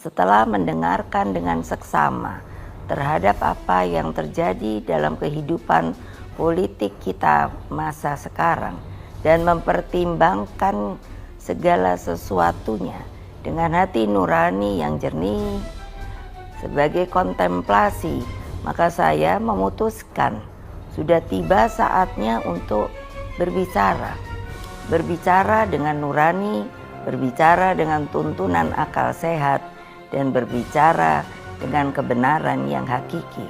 setelah mendengarkan dengan seksama terhadap apa yang terjadi dalam kehidupan politik kita masa sekarang dan mempertimbangkan segala sesuatunya dengan hati nurani yang jernih sebagai kontemplasi, maka saya memutuskan sudah tiba saatnya untuk berbicara dengan nurani, berbicara dengan tuntunan akal sehat, dan berbicara dengan kebenaran yang hakiki.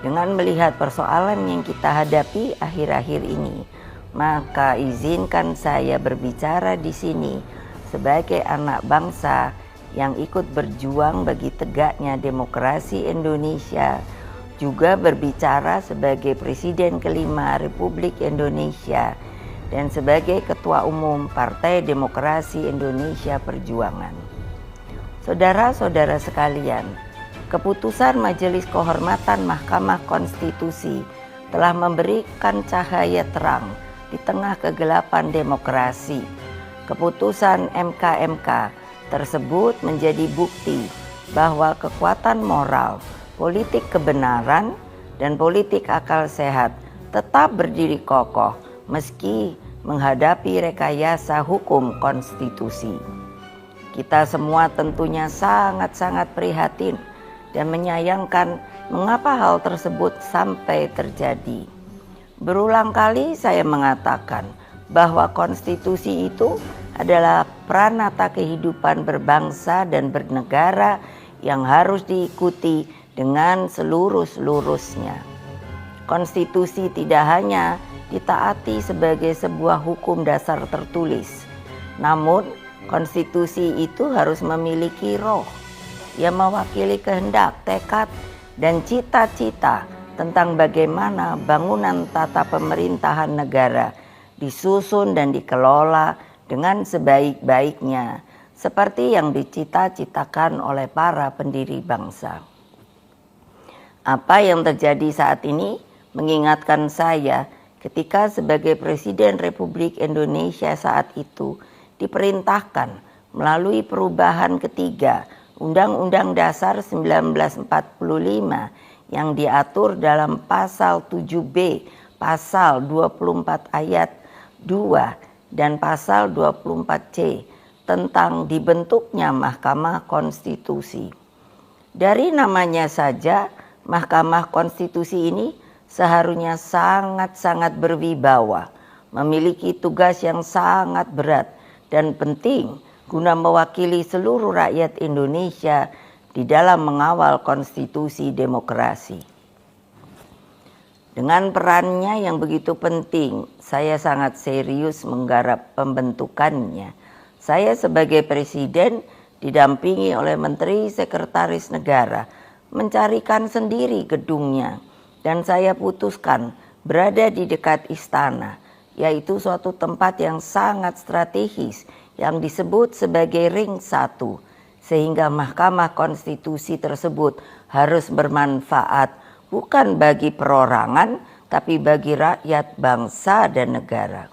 Dengan melihat persoalan yang kita hadapi akhir-akhir ini, maka izinkan saya berbicara di sini sebagai anak bangsa yang ikut berjuang bagi tegaknya demokrasi Indonesia, juga berbicara sebagai Presiden kelima Republik Indonesia dan sebagai Ketua Umum Partai Demokrasi Indonesia Perjuangan. Saudara-saudara sekalian, keputusan Majelis Kehormatan Mahkamah Konstitusi telah memberikan cahaya terang di tengah kegelapan demokrasi. Keputusan MK tersebut menjadi bukti bahwa kekuatan moral, politik kebenaran, dan politik akal sehat tetap berdiri kokoh meski menghadapi rekayasa hukum konstitusi. Kita semua tentunya sangat-sangat prihatin dan menyayangkan mengapa hal tersebut sampai terjadi. Berulang kali saya mengatakan bahwa konstitusi itu adalah pranata kehidupan berbangsa dan bernegara yang harus diikuti dengan seluruh-seluruhnya. Konstitusi tidak hanya ditaati sebagai sebuah hukum dasar tertulis, namun konstitusi itu harus memiliki roh yang mewakili kehendak, tekad, dan cita-cita tentang bagaimana bangunan tata pemerintahan negara disusun dan dikelola dengan sebaik-baiknya seperti yang dicita-citakan oleh para pendiri bangsa. Apa yang terjadi saat ini mengingatkan saya ketika sebagai Presiden Republik Indonesia saat itu diperintahkan melalui perubahan ketiga Undang-Undang Dasar 1945 yang diatur dalam pasal 7B, pasal 24 ayat 2 dan pasal 24C tentang dibentuknya Mahkamah Konstitusi. Dari namanya saja, Mahkamah Konstitusi ini seharusnya sangat-sangat berwibawa, memiliki tugas yang sangat berat dan penting guna mewakili seluruh rakyat Indonesia di dalam mengawal konstitusi demokrasi. Dengan perannya yang begitu penting, saya sangat serius menggarap pembentukannya. Saya sebagai Presiden didampingi oleh Menteri Sekretaris Negara mencarikan sendiri gedungnya, dan saya putuskan berada di dekat istana, yaitu suatu tempat yang sangat strategis yang disebut sebagai Ring 1, sehingga Mahkamah Konstitusi tersebut harus bermanfaat bukan bagi perorangan, tapi bagi rakyat, bangsa, dan negara.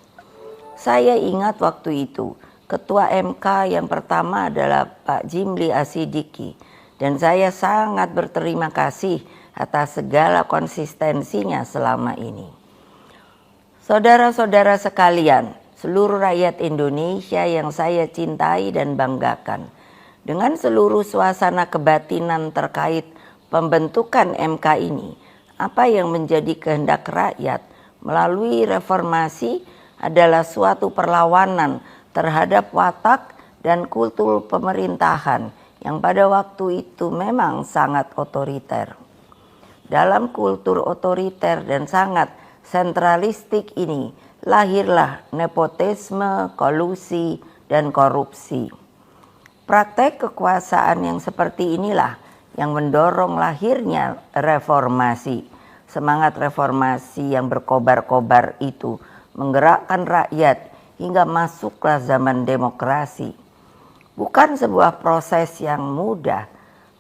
Saya ingat waktu itu, Ketua MK yang pertama adalah Pak Jimli Asidiki, dan saya sangat berterima kasih atas segala konsistensinya selama ini. Saudara-saudara sekalian, seluruh rakyat Indonesia yang saya cintai dan banggakan, dengan seluruh suasana kebatinan terkait pembentukan MK ini, apa yang menjadi kehendak rakyat melalui reformasi adalah suatu perlawanan terhadap watak dan kultur pemerintahan yang pada waktu itu memang sangat otoriter. Dalam kultur otoriter dan sangat sentralistik ini lahirlah nepotisme, kolusi, dan korupsi. Praktek kekuasaan yang seperti inilah yang mendorong lahirnya reformasi. Semangat reformasi yang berkobar-kobar itu menggerakkan rakyat hingga masuklah zaman demokrasi. Bukan sebuah proses yang mudah,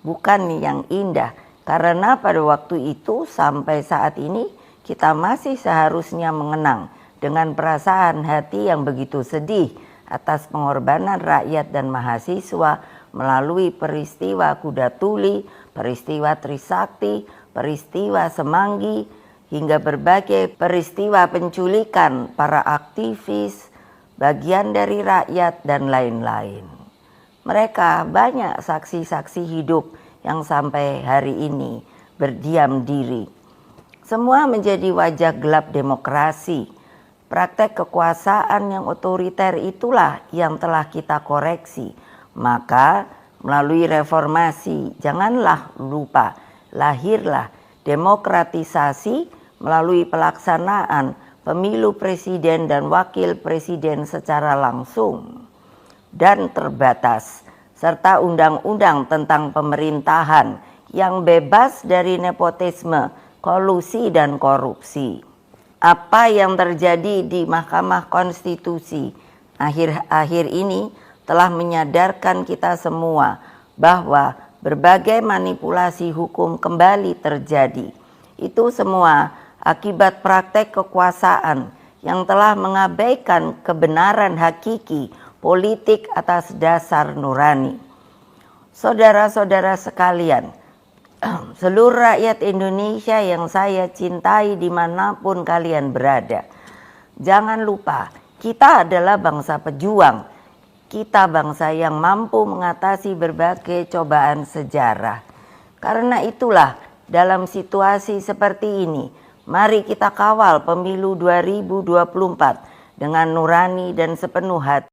bukan yang indah, karena pada waktu itu sampai saat ini kita masih seharusnya mengenang dengan perasaan hati yang begitu sedih atas pengorbanan rakyat dan mahasiswa melalui peristiwa Kuda Tuli, peristiwa Trisakti, peristiwa Semanggi, hingga berbagai peristiwa penculikan para aktivis, bagian dari rakyat, dan lain-lain. Mereka banyak saksi-saksi hidup yang sampai hari ini berdiam diri. Semua menjadi wajah gelap demokrasi. Praktek kekuasaan yang otoriter itulah yang telah kita koreksi. Maka melalui reformasi, janganlah lupa, lahirlah demokratisasi melalui pelaksanaan pemilu presiden dan wakil presiden secara langsung dan terbatas, serta undang-undang tentang pemerintahan yang bebas dari nepotisme, kolusi, dan korupsi. Apa yang terjadi di Mahkamah Konstitusi akhir-akhir ini telah menyadarkan kita semua bahwa berbagai manipulasi hukum kembali terjadi. Itu semua akibat praktek kekuasaan yang telah mengabaikan kebenaran hakiki politik atas dasar nurani. Saudara-saudara sekalian, seluruh rakyat Indonesia yang saya cintai dimanapun kalian berada, jangan lupa kita adalah bangsa pejuang. Kita bangsa yang mampu mengatasi berbagai cobaan sejarah. Karena itulah dalam situasi seperti ini, mari kita kawal pemilu 2024 dengan nurani dan sepenuh hati.